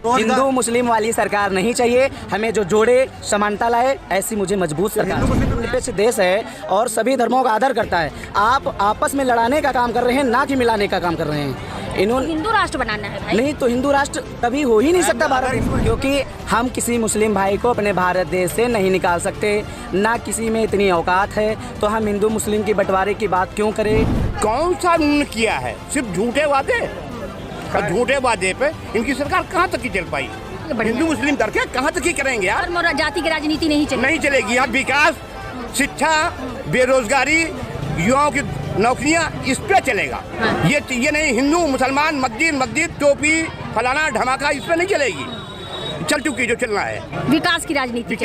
हिंदू मुस्लिम वाली सरकार नहीं चाहिए, हमें जो जोड़े समानता लाए ऐसी मुझे मजबूत सरकार। निरपेक्ष देश है और सभी धर्मों का आदर करता है। आप आपस में लड़ाने का काम कर रहे हैं, ना कि मिलाने का काम कर रहे हैं। इन्होंने हिंदू राष्ट्र बनाना है भाई। नहीं तो हिंदू राष्ट्र कभी हो ही नहीं सकता भारत, क्योंकि हम किसी मुस्लिम भाई को अपने भारत देश से नहीं निकाल सकते, ना किसी में इतनी औकात है, तो हम हिंदू मुस्लिम की बंटवारे की बात क्यों करें। कौन सा उन्होंने किया है? सिर्फ झूठे वादे और झूठे वादे पे इनकी सरकार कहाँ तक की चल पाई? हिंदू मुस्लिम दरके कहाँ तक की करेंगे यार? धर्म और जाति की राजनीति नहीं चलेगी यहाँ। विकास, शिक्षा, बेरोजगारी, युवाओं की नौकरियां, इस पे चलेगा। हाँ। ये नहीं हिंदू मुसलमान मस्जिद टोपी फलाना धमाका, इस पे नहीं चलेगी। चल चुकी जो चलना है। विकास की राजनीति,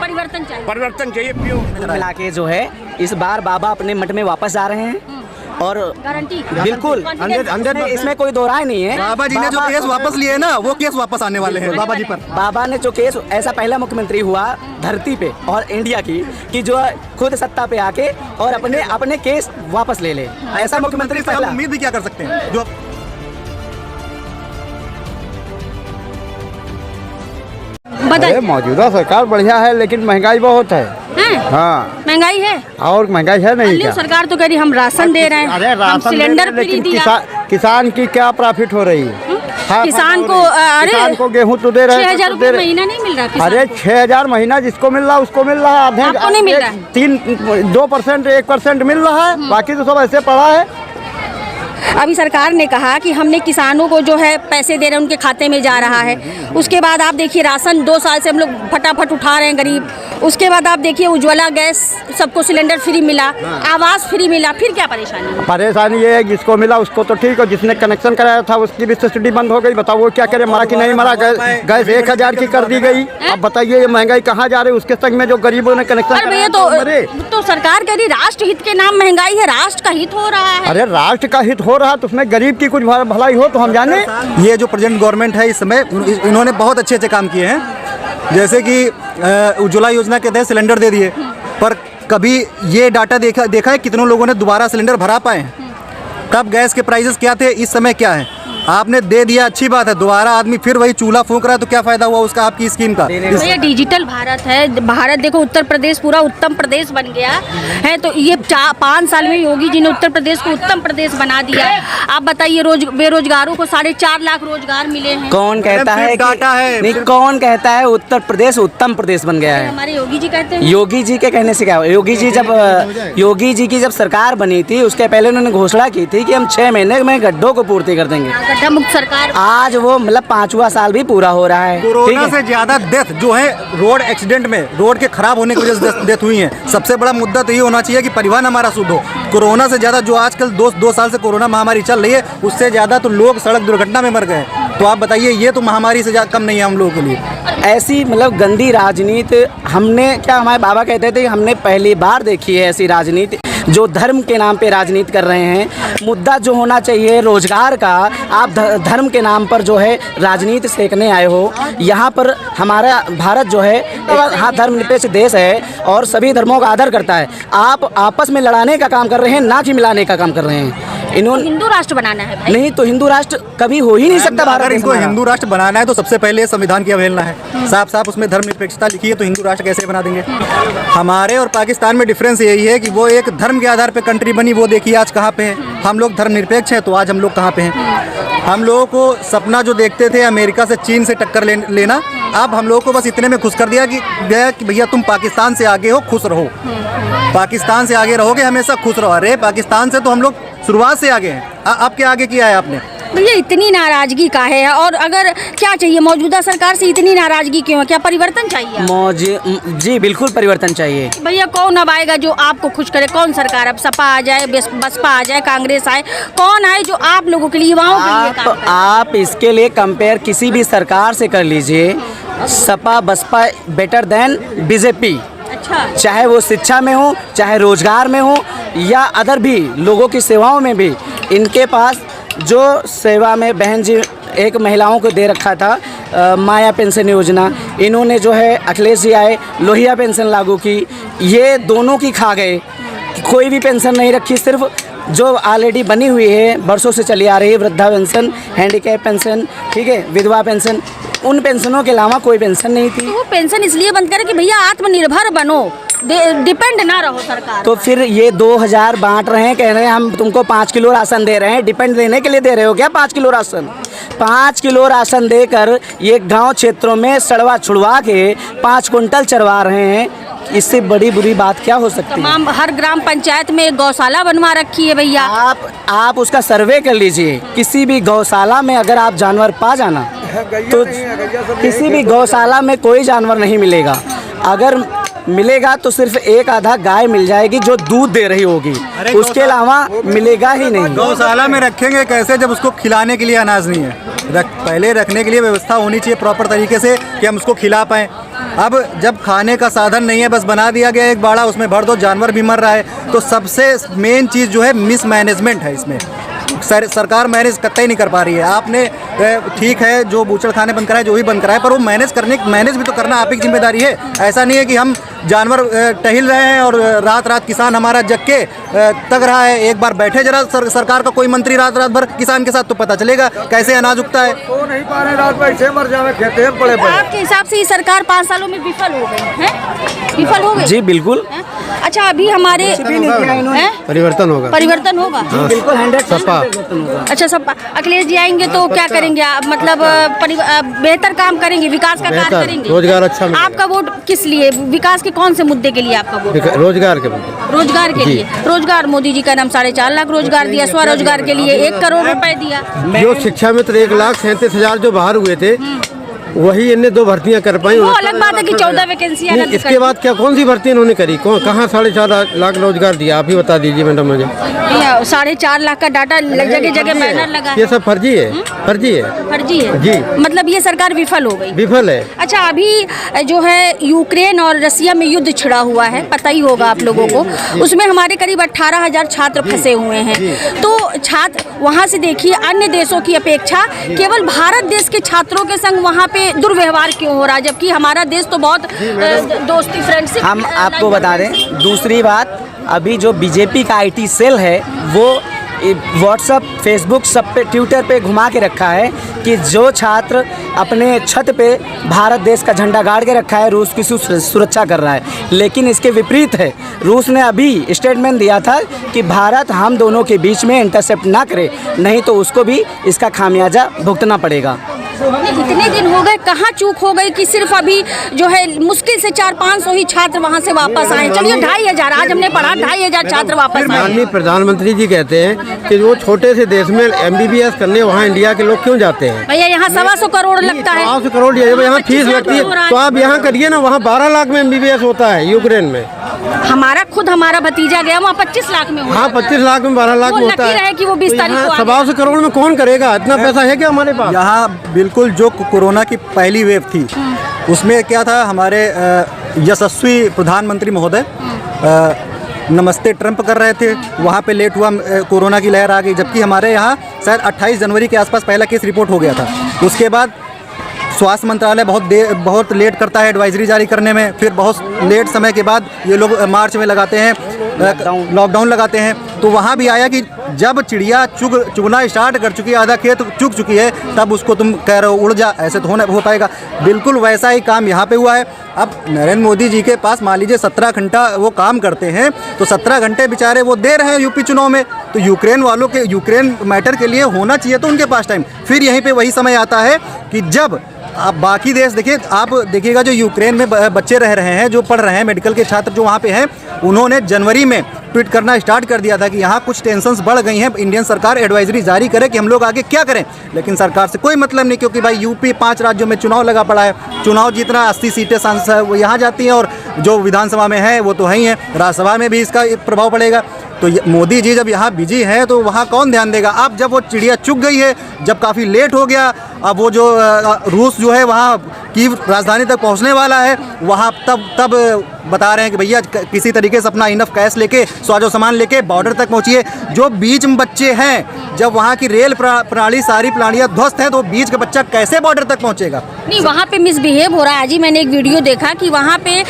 परिवर्तन चाहिए। मिला के जो है इस बार बाबा अपने मठ में वापस जा रहे हैं और गारंटी बिल्कुल इसमें कोई दो राय नहीं है। बाबा जी ने जो केस वापस लिए ना, वो केस वापस आने वाले हैं बाबा जी पर। बाबा ने जो केस, ऐसा पहला मुख्यमंत्री हुआ धरती पे और इंडिया की कि जो खुद सत्ता पे आके और अपने केस वापस ले ले, ऐसा मुख्यमंत्री पहला। उम्मीद भी क्या कर सकते हैं जो मौजूदा सरकार बढ़िया है, लेकिन महंगाई बहुत है। हाँ, महंगाई है और महंगाई है नहीं क्या? सरकार तो कह रही हम राशन दे रहे हैं, अरे हम राशन सिलेंडर फ्री लेकिन दिया। किसान की क्या प्रॉफिट हो रही है? किसान को किसान को गेहूँ तो दे रहे हैं, 6,000 रुपये महीना नहीं मिल रहा। अरे 6,000 महीना जिसको मिल रहा उसको मिल रहा है, आपको नहीं मिल रहा। 2% 1% मिल रहा है, बाकी तो सब ऐसे पड़ा है। अभी सरकार ने कहा कि हमने किसानों को जो है पैसे दे रहे हैं, उनके खाते में जा रहा है। उसके बाद आप देखिए राशन 2 साल से हम लोग फटाफट उठा रहे हैं गरीब। उसके बाद आप देखिए उज्ज्वला गैस, सबको सिलेंडर फ्री मिला, आवास फ्री मिला, फिर क्या परेशानी है? परेशानी ये है जिसको मिला उसको तो ठीक है, जिसने कनेक्शन कराया था उसकी भी सब्सिडी बंद हो गई। बताओ वो क्या करे, मरा कि नहीं मरा? गैस 1,000 की कर दी गई। अब बताइए ये महंगाई कहाँ जा रही है? उसके संग में जो गरीबों ने कनेक्शन भैया तो सरकार कह रही राष्ट्र हित के नाम महंगाई है, राष्ट्र का हित हो रहा है। अरे राष्ट्र का हित हो रहा है तो उसमें गरीब की कुछ भलाई हो तो हम जाने। ये जो प्रेजेंट गवर्नमेंट है इस समय, इन्होंने बहुत अच्छे अच्छे काम किए हैं, जैसे कि उज्ज्वला योजना के तहत सिलेंडर दे दिए। पर कभी ये डाटा देखा है कितनों लोगों ने दोबारा सिलेंडर भरा पाए हैं? तब गैस के प्राइसेस क्या थे, इस समय क्या है? आपने दे दिया, अच्छी बात है, दोबारा आदमी फिर वही चूल्हा फूंक रहा है, तो क्या फायदा हुआ उसका आपकी स्कीम का? ये डिजिटल भारत है। भारत देखो, उत्तर प्रदेश पूरा उत्तम प्रदेश बन गया है। तो ये 5 साल में योगी जी ने उत्तर प्रदेश को उत्तम प्रदेश बना दिया। आप बताइए बेरोजगारों को 4.5 लाख रोजगार मिले हैं। कौन कहता है डाटा है? नहीं, कौन कहता है उत्तर प्रदेश उत्तम प्रदेश बन गया है? हमारे योगी जी कहते हैं। योगी जी के कहने से क्या? योगी जी की जब सरकार बनी थी उसके पहले उन्होंने घोषणा की थी कि हम 6 महीने में गड्ढों को पूर्ति कर देंगे। मुक्त सरकार आज वो मतलब 5वां साल भी पूरा हो रहा है। कोरोना से ज्यादा डेथ जो है रोड एक्सीडेंट में, रोड के खराब होने की वजह से डेथ हुई है। सबसे बड़ा मुद्दा तो ये होना चाहिए कि परिवहन हमारा शुद्ध हो। कोरोना से ज्यादा जो आजकल 2 साल से कोरोना महामारी चल रही है, उससे ज्यादा तो लोग सड़क दुर्घटना में मर गए। तो आप बताइए, ये तो महामारी से कम नहीं है हम लोगों के लिए। ऐसी मतलब गंदी राजनीति हमारे बाबा कहते थे, हमने पहली बार देखी है ऐसी राजनीति जो धर्म के नाम पे राजनीति कर रहे हैं। मुद्दा जो होना चाहिए रोजगार का, आप धर्म के नाम पर जो है राजनीति सेकने आए हो। यहाँ पर हमारा भारत जो है हाँ धर्मनिरपेक्ष देश है और सभी धर्मों का आदर करता है। आप आपस में लड़ाने का काम कर रहे हैं, ना कि मिलाने का काम कर रहे हैं। इन्होंने हिंदू राष्ट्र बनाना है भाई। नहीं तो हिंदू राष्ट्र कभी हो ही नहीं सकता भारत। अगर इनको हिंदू राष्ट्र बनाना है तो सबसे पहले संविधान की अवहेलना है। साफ साफ उसमें धर्मनिरपेक्षता लिखी है, तो हिंदू राष्ट्र कैसे बना देंगे? हमारे और पाकिस्तान में डिफरेंस यही है कि वो एक धर्म के आधार पर कंट्री बनी, वो देखिए आज कहाँ पे है। हम लोग धर्मनिरपेक्ष हैं, तो आज हम लोग कहाँ पे हैं? हम लोगों को सपना जो देखते थे अमेरिका से, चीन से टक्कर लेना, अब हम लोगों को बस इतने में खुश कर दिया कि भैया तुम पाकिस्तान से आगे हो, खुश रहो। पाकिस्तान से आगे रहोगे, हमेशा खुश रहो। अरे पाकिस्तान से तो हम लोग शुरुआत से आगे हैं। अब क्या आगे किया है आपने? भैया इतनी नाराजगी का है, और अगर क्या चाहिए मौजूदा सरकार से? इतनी नाराजगी क्यों है? क्या परिवर्तन चाहिए? जी बिल्कुल परिवर्तन चाहिए। भैया कौन अब आएगा जो आपको खुश करे? कौन सरकार? अब सपा आ जाए, बसपा आ जाए, कांग्रेस आए, कौन आए जो आप लोगों के लिए, युवाओं के लिए काम करे? आप इसके लिए कंपेयर किसी भी सरकार से कर लीजिए, Sapa Basapa better than BJP. अच्छा, चाहे वो शिक्षा में हो, चाहे रोजगार में हो, या अदर भी लोगों की सेवाओं में भी। इनके पास जो सेवा में बहन जी एक महिलाओं को दे रखा था माया पेंशन योजना, इन्होंने जो है अखिलेश जी आए लोहिया पेंशन लागू की, ये दोनों की खा गए। कोई भी पेंशन नहीं रखी, सिर्फ जो ऑलरेडी बनी हुई है, बरसों से चली आ रही है, वृद्धा पेंशन, हैंडीकैप पेंशन, ठीक है, विधवा पेंशन, उन पेंशनों के अलावा कोई पेंशन नहीं थी। तो वो पेंशन इसलिए बंद करे कि भैया आत्मनिर्भर बनो, डिपेंड ना रहो सरकार। तो फिर ये 2000 बांट रहे हैं, कह रहे हैं हम तुमको 5 किलो राशन दे रहे हैं, डिपेंड देने के लिए दे रहे हो क्या 5 किलो राशन? 5 किलो राशन देकर ये गांव क्षेत्रों में सड़वा छुड़वा के 5 कुंटल चरवा रहे हैं। इससे बड़ी बुरी बात क्या हो सकती है? तमाम हर ग्राम पंचायत में एक गौशाला बनवा रखी है भैया। आप उसका सर्वे कर लीजिए। किसी भी गौशाला में अगर आप जानवर पा जाना तो किसी भी गौशाला में कोई जानवर नहीं मिलेगा। अगर मिलेगा तो सिर्फ एक आधा गाय मिल जाएगी जो दूध दे रही होगी, उसके अलावा मिलेगा ही नहीं। गौशाला में रखेंगे कैसे जब उसको खिलाने के लिए अनाज नहीं है? पहले रखने के लिए व्यवस्था होनी चाहिए प्रॉपर तरीके से कि हम उसको खिला पाएँ। अब जब खाने का साधन नहीं है, बस बना दिया गया एक बाड़ा, उसमें भर दो, जानवर भी मर रहा है। तो सबसे मेन चीज़ जो है मिसमैनेजमेंट है इसमें। सरकार मैनेज कतई नहीं कर पा रही है। आपने ठीक है जो बूचड़ खाने बंद कराए, जो भी बंद कराए, पर वो मैनेज भी तो करना आप ही की जिम्मेदारी है। ऐसा नहीं है कि हम जानवर टहल रहे हैं और रात रात किसान हमारा जग के तक रहा है। एक बार बैठे जरा सरकार का कोई मंत्री रात रात भर किसान के साथ, तो पता चलेगा कैसे अनाज उगता है। तो नहीं पा रहे, रात भर ऐसे मर जावे खेते हैं पड़े पड़े। आपके हिसाब से ये सरकार 5 सालों में विफल हो गई है? विफल हो गई? जी बिल्कुल। अच्छा, अभी हमारे परिवर्तन होगा, परिवर्तन होगा बिल्कुल 100%। अच्छा, सब अखिलेश जी आएंगे तो क्या करेंगे आप? मतलब बेहतर काम करेंगे, विकास का कार्य करेंगे, रोजगार अच्छा मिलेगा। आपका वोट किस लिए, विकास के कौन से मुद्दे के लिए आपका वोट? रोजगार के मुद्दे। रोजगार के लिए। रोजगार मोदी जी का नाम 4.5 लाख रोजगार दिया, स्वरोजगार के लिए 1 करोड़ रुपए दिया। जो शिक्षा मित्र 1,37,000 जो बाहर हुए थे, वही इन्हें 2 भर्तियां कर पाई। वो अलग बात है कि 14 वैकेंसियां रद्द इसके बाद क्या कौन सी भर्ती इन्होंने करी? कहाँ 4.5 लाख रोजगार दिया? आप ही बता दीजिए मैडम मुझे। 4.5 लाख का डाटा जगह जगह बैनर लगा है। ये सब फर्जी है, फर्जी है, फर्जी है जी। मतलब ये सरकार विफल हो गई, विफल है। अच्छा, अभी जो है यूक्रेन और रसिया में युद्ध छिड़ा हुआ है, पता ही होगा आप लोगों को। उसमें हमारे करीब 18,000 छात्र फंसे हुए हैं। तो छात्र वहाँ से देखिए, अन्य देशों की अपेक्षा केवल भारत देश के छात्रों के संग वहाँ पे दुर्व्यवहार क्यों हो रहा है, जबकि हमारा देश तो बहुत दोस्ती फ्रेंडशिप। हम आपको बता दें दूसरी बात, अभी जो बीजेपी का IT सेल है वो व्हाट्सअप, फेसबुक, सब पे, ट्विटर पे घुमा के रखा है कि जो छात्र अपने छत पे भारत देश का झंडा गाड़ के रखा है, रूस की सुरक्षा कर रहा है। लेकिन इसके विपरीत है, रूस ने अभी स्टेटमेंट दिया था कि भारत हम दोनों के बीच में इंटरसेप्ट ना करे, नहीं तो उसको भी इसका खामियाजा भुगतना पड़ेगा। इतने दिन हो गए, कहाँ चूक हो गई कि सिर्फ अभी जो है मुश्किल से 400-500 ही छात्र वहाँ से वापस आए। चलिए 2,500, आज हमने पढ़ा 2,500 छात्र वापस आए। माननीय प्रधानमंत्री जी कहते हैं कि वो छोटे से देश में MBBS करने वहाँ इंडिया के लोग क्यों जाते हैं? भैया यहाँ 125 करोड़ लगता है। 125 करोड़ यहाँ फीस लगती है, तो आप यहाँ करिए ना। वहाँ 12 लाख में MBBS होता है यूक्रेन में। हमारा भतीजा गया वहाँ 25 लाख में। हाँ, 25 लाख में 12 लाख में होता है कि वो 20 तारीख को 125 करोड़ में कौन करेगा? इतना पैसा है क्या हमारे पास? यहाँ बिल्कुल जो कोरोना की पहली वेव थी उसमें क्या था, हमारे यशस्वी प्रधानमंत्री महोदय नमस्ते ट्रंप कर रहे थे, वहाँ पे लेट हुआ, कोरोना की लहर आ गई। जबकि हमारे यहाँ शायद 28 जनवरी के आसपास पहला केस रिपोर्ट हो गया था। उसके बाद स्वास्थ्य मंत्रालय बहुत लेट करता है एडवाइजरी जारी करने में, फिर बहुत लेट समय के बाद ये लोग मार्च में लगाते हैं लॉकडाउन लगाते हैं। तो वहाँ भी आया कि जब चिड़िया चुगना स्टार्ट कर चुकी है, आधा खेत चुग चुकी है, तब उसको तुम कह रहे हो उड़ जा, ऐसे तो हो पाएगा? बिल्कुल वैसा ही काम यहाँ पे हुआ है। अब नरेंद्र मोदी जी के पास मान लीजिए 17 घंटा वो काम करते हैं, तो 17 घंटे बेचारे वो दे रहे हैं यूपी चुनाव में। तो यूक्रेन वालों के, यूक्रेन मैटर के लिए होना चाहिए तो उनके पास टाइम। फिर यहीं पे वही समय आता है कि जब आप बाकी देश देखिए, आप देखिएगा जो यूक्रेन में बच्चे रह रहे हैं, जो पढ़ रहे हैं, मेडिकल के छात्र जो वहाँ पे हैं, उन्होंने जनवरी में ट्वीट करना स्टार्ट कर दिया था कि यहाँ कुछ टेंशन्स बढ़ गई हैं, इंडियन सरकार एडवाइजरी जारी करे कि हम लोग आगे क्या करें। लेकिन सरकार से कोई मतलब नहीं, क्योंकि भाई यूपी 5 राज्यों में चुनाव लगा पड़ा है। चुनाव जीतना, 80 सीटें सांसद वो यहाँ जाती हैं, और जो विधानसभा में है वो तो है ही है, राज्यसभा में भी इसका प्रभाव पड़ेगा। तो मोदी जी जब यहाँ बिजी हैं तो वहाँ कौन ध्यान देगा? अब जब वो चिड़िया चुग गई है, जब काफ़ी लेट हो गया, अब वो जो रूस जो है वहाँ की राजधानी तक पहुंचने वाला है, वहाँ तब बता रहे हैं कि भैया किसी तरीके से अपना इनफ कैश लेके साजो सामान लेके बॉर्डर तक पहुंचिए। जो बीच में बच्चे हैं, जब वहाँ की रेल प्रणाली सारी प्रणालियाँ ध्वस्त हैं, तो बीच का बच्चा कैसे बॉर्डर तक पहुंचेगा? नहीं, वहाँ पे मिसबिहेव हो रहा है जी। मैंने एक वीडियो देखा कि वहाँ पे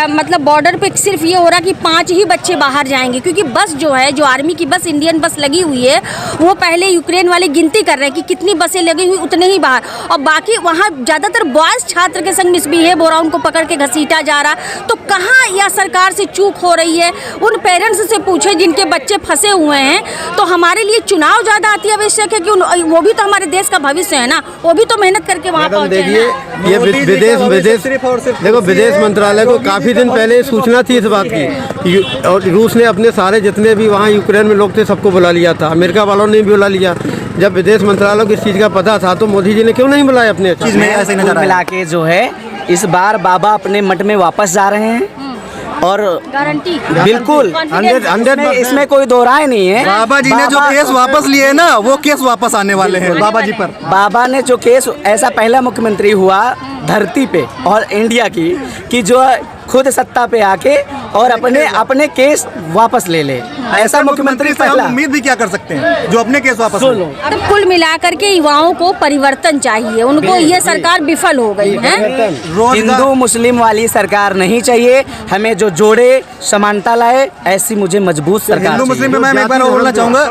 मतलब बॉर्डर पे सिर्फ ये हो रहा कि 5 ही बच्चे बाहर जाएंगे, क्योंकि बस जो है, जो आर्मी की बस, इंडियन बस लगी हुई है, वो पहले यूक्रेन वाले गिनती कर रहे हैं कि कितनी बसें लगी हुई, उतने ही बाहर, और बाकी वहाँ ज़्यादातर बॉयज़ छात्र के संग मिसबिहेव हो रहा, उनको पकड़ के घसीटा जा रहा। तो कहाँ यह सरकार से चूक हो रही है? उन पेरेंट्स से पूछे जिनके बच्चे फंसे हुए हैं। तो हमारे लिए चुनाव ज़्यादा अति आवश्यक है कि वो भी तो हमारे देश का भविष्य है ना, वो भी तो मेहनत करके वहाँ पहुँचे हैं। ये विदेश देखो, विदेश मंत्रालय को काफ़ी दिन पहले सूचना थी इस बात की, और रूस ने अपने सारे जितने भी वहाँ यूक्रेन में लोग थे सबको बुला लिया था, अमेरिका वालों ने भी बुला लिया। जब विदेश मंत्रालय को इस चीज़ का पता था तो मोदी जी ने क्यों नहीं बुलाया अपने चीज़ में? ऐसे नजर मिला के जो है, इस बार बाबा अपने मठ में वापस जा रहे हैं और गारंटी बिल्कुल 100 इसमें कोई दो राय नहीं है। बाबा जी ने जो केस वापस लिए ना, वो केस वापस आने वाले हैं बाबा जी पर। बाबा ने जो केस, ऐसा पहला मुख्यमंत्री हुआ धरती पे और इंडिया की कि जो खुद सत्ता पे आके और अपने केस वापस ले ले, ऐसा मुख्यमंत्री से हम पहला। उम्मीद भी क्या कर सकते हैं जो अपने केस वापस ले? अब कुल मिलाकर के युवाओं को परिवर्तन चाहिए, उनको ये सरकार विफल हो गई है। हिंदू मुस्लिम वाली सरकार नहीं चाहिए हमें, जो जोड़े, समानता लाए, ऐसी मुझे मजबूत सरकार। हिंदू मुस्लिम में मैं एक बार बोलना चाहूँगा,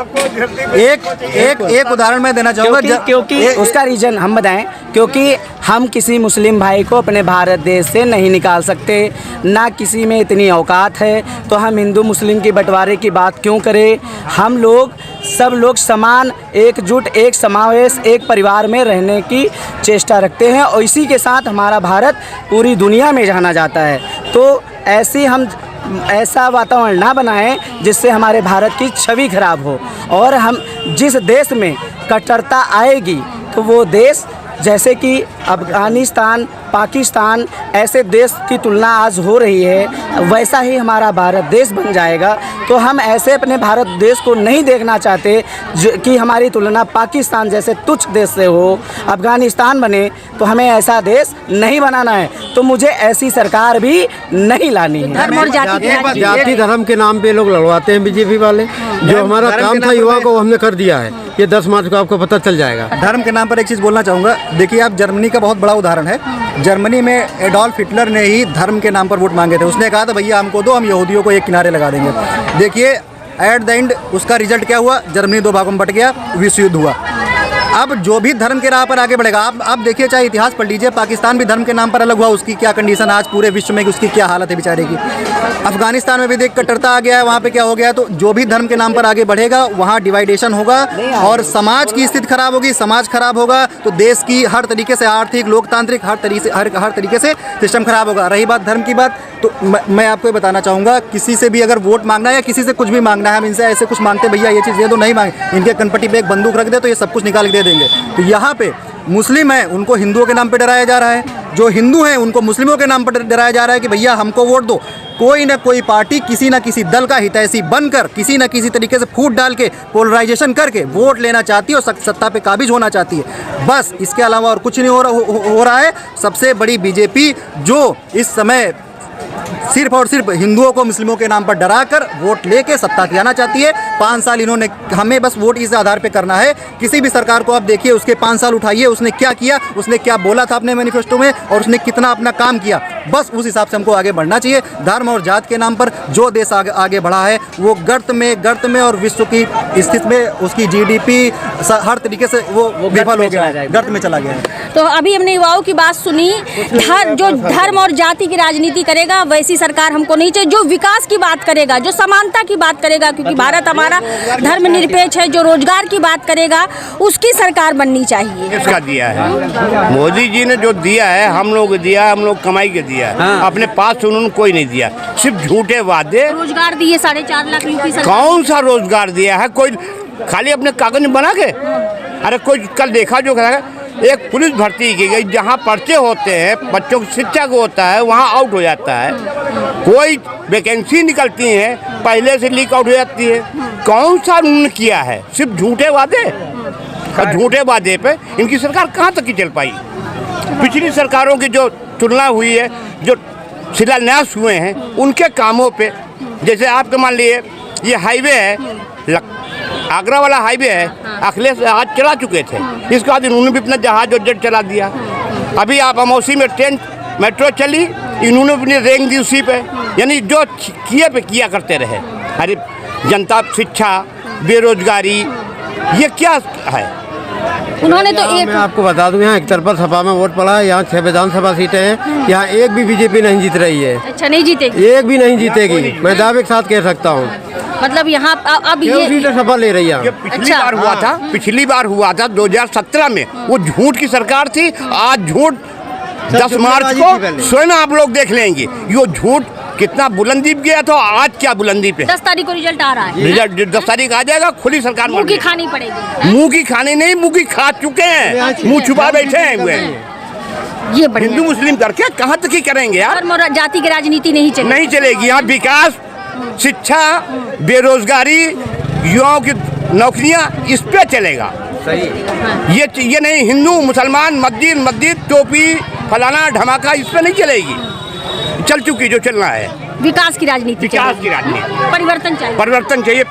एक उदाहरण मैं देना चाहूँगा, क्योंकि उसका रीजन हम बताएं, क्योंकि हम किसी मुस्लिम भाई को अपने भारत देश से नहीं निकाल सकते, ना किसी में इतनी औकात है, तो हम हिंदू मुस्लिम की बंटवारे की बात क्यों करें? हम लोग सब लोग समान, एकजुट, एक समावेश, एक परिवार में रहने की चेष्टा रखते हैं, और इसी के साथ हमारा भारत पूरी दुनिया में जाना जाता है। तो ऐसा वातावरण ना बनाएं जिससे हमारे भारत की छवि खराब हो, और हम जिस देश में कट्टरता आएगी तो वो देश, जैसे कि अफगानिस्तान, पाकिस्तान, ऐसे देश की तुलना आज हो रही है, वैसा ही हमारा भारत देश बन जाएगा। तो हम ऐसे अपने भारत देश को नहीं देखना चाहते कि हमारी तुलना पाकिस्तान जैसे तुच्छ देश से हो, अफगानिस्तान बने, तो हमें ऐसा देश नहीं बनाना है। तो मुझे ऐसी सरकार भी नहीं लानी है। धर्म और जाति धर्म के नाम पे लोग लड़वाते हैं बीजेपी वाले। जो हमारा काम था युवा को, हमने कर दिया है। ये 10 मार्च को आपको पता चल जाएगा। धर्म के नाम पर एक चीज़ बोलना चाहूँगा, देखिए आप जर्मनी का बहुत बड़ा उदाहरण है। जर्मनी में एडोल्फ हिटलर ने ही धर्म के नाम पर वोट मांगे थे। उसने कहा था भैया हमको दो, हम यहूदियों को एक किनारे लगा देंगे। देखिए एट द एंड उसका रिजल्ट क्या हुआ? जर्मनी 2 भागों में बट गया, विश्व युद्ध हुआ। अब जो भी धर्म के राह पर आगे बढ़ेगा, आप देखिए, चाहे इतिहास पढ़ लीजिए, पाकिस्तान भी धर्म के नाम पर अलग हुआ, उसकी क्या कंडीशन आज पूरे विश्व में, उसकी क्या हालत है बेचारे की। अफगानिस्तान में भी देख कट्टरता आ गया है, वहाँ पे क्या हो गया। तो जो भी धर्म के नाम पर आगे बढ़ेगा वहाँ डिवाइडेशन होगा और समाज की स्थिति खराब होगी। समाज खराब होगा तो देश की हर तरीके से, आर्थिक, लोकतांत्रिक, हर तरीके से सिस्टम खराब होगा। रही बात धर्म की बात, तो मैं आपको बताना चाहूँगा, किसी से भी अगर वोट मांगना है या किसी से कुछ भी मांगना है, हम इनसे ऐसे कुछ मांगते भैया ये चीज़ दे दो, नहीं मांगे, इनके कनपट्टी पे एक बंदूक रख दे तो ये सब कुछ निकाल के दे देंगे। तो यहाँ पे मुस्लिम हैं उनको हिंदुओं के नाम पे डराया जा रहा है, जो हिंदू हैं उनको मुस्लिमों के नाम पर डराया जा रहा है कि भैया हमको वोट दो। कोई ना कोई पार्टी किसी ना किसी दल का हितैषी बनकर किसी ना किसी तरीके से फूट डाल के पोलराइजेशन करके वोट लेना चाहती है और सत्ता पे काबिज होना चाहती है। बस इसके अलावा और कुछ नहीं हो रहा है। सबसे बड़ी बीजेपी जो इस समय सिर्फ और सिर्फ हिंदुओं को मुस्लिमों के नाम पर डराकर वोट लेके सत्ता की आना चाहती है। 5 साल इन्होंने, हमें बस वोट इस आधार पे करना है। किसी भी सरकार को आप देखिए, उसके 5 साल उठाइए, उसने क्या किया, उसने क्या बोला था अपने मैनिफेस्टो में और उसने कितना अपना काम किया, बस उस हिसाब से हमको आगे बढ़ना चाहिए। धर्म और जात के नाम पर जो देश आगे बढ़ा है वो गर्त में और विश्व की स्थिति में उसकी GDP हर तरीके से वो विफल हो गया है, गर्त में चला गया है। तो अभी हमने युवाओं की बात सुनी। जो धर्म और जाति की राजनीति करेगा वैसी सरकार हमको नहीं चाहिए। जो विकास की बात करेगा, जो समानता की बात करेगा, क्योंकि भारत हमारा धर्मनिरपेक्ष है, जो रोजगार की बात करेगा उसकी सरकार बननी चाहिए। किसका दिया है? मोदी जी ने जो दिया है, हम लोग दिया, हम लोग कमाई के दिया है। अपने पास से उन्होंने कोई नहीं दिया, सिर्फ झूठे वादे। रोजगार दिए 4.5 लाख यूपी सरकार। कौन सा रोजगार दिया है? कोई खाली अपने कागज में बना के। अरे कोई कल देखा जो एक पुलिस भर्ती की गई, जहाँ पर्चे होते हैं, बच्चों की शिक्षा को होता है, वहाँ आउट हो जाता है। कोई वैकेंसी निकलती है, पहले से लीक आउट हो जाती है। कौन सा उन्होंने किया है? सिर्फ झूठे वादे। और झूठे वादे पे इनकी सरकार कहाँ तक की चल पाई? पिछली सरकारों की जो तुलना हुई है, जो शिलान्यास हुए हैं उनके कामों पे, जैसे आपके मान लिए ये हाईवे है, आगरा वाला हाईवे है, अखिलेश आज चला चुके थे, इसके बाद इन्होंने भी अपना जहाज और जेट चला दिया। अभी आप अमौसी में ट्रेन मेट्रो चली, इन्होंने अपनी रेंग दी उसी पे, यानी जो किए पे किया करते रहे। अरे जनता, शिक्षा, बेरोजगारी, ये क्या है? उन्होंने तो एक मैं आपको बता दूं, यहाँ एक तरफा सपा में वोट पड़ा है, यहाँ 6 विधानसभा सीटें हैं, यहाँ एक भी बीजेपी नहीं जीत रही है। अच्छा, नहीं जीतेगी, एक भी नहीं जीतेगी, मैं दावे के साथ कह सकता हूँ। मतलब यहाँ अब ये सीटें सपा ले रही है। ये पिछली अच्छा। बार हुआ था, पिछली बार हुआ था 2017 में, वो झूठ की सरकार थी। आज झूठ 10 मार्च को स्वयं आप लोग देख लेंगे, ये झूठ कितना बुलंदी पे गया था, आज क्या बुलंदी पे। 10 तारीख को रिजल्ट आ रहा है, रिजल्ट 10 तारीख आ जाएगा, खुली सरकार मुंह की बन गई। खानी पड़ेगी। मुंह की खाने नहीं, मुंह की खा चुके हैं, मुंह छुपा बैठे हैं हुए। ये बढ़िया हिंदू मुस्लिम करके कहाँ तक ही करेंगे यार? धर्म और जाति की राजनीति नहीं चलेगी। नहीं चलेगी। यहाँ विकास, शिक्षा, बेरोजगारी, युवाओं की नौकरियाँ, इस पे चलेगा। सही। ये नहीं हिंदू मुसलमान, मस्जिद टोपी फलाना धमाका, इस पे नहीं चलेगी। चल चुकी जो चलना है, विकास की राजनीति, विकास की राजनीति, परिवर्तन चाहिए। परिवर्तन चाहिए।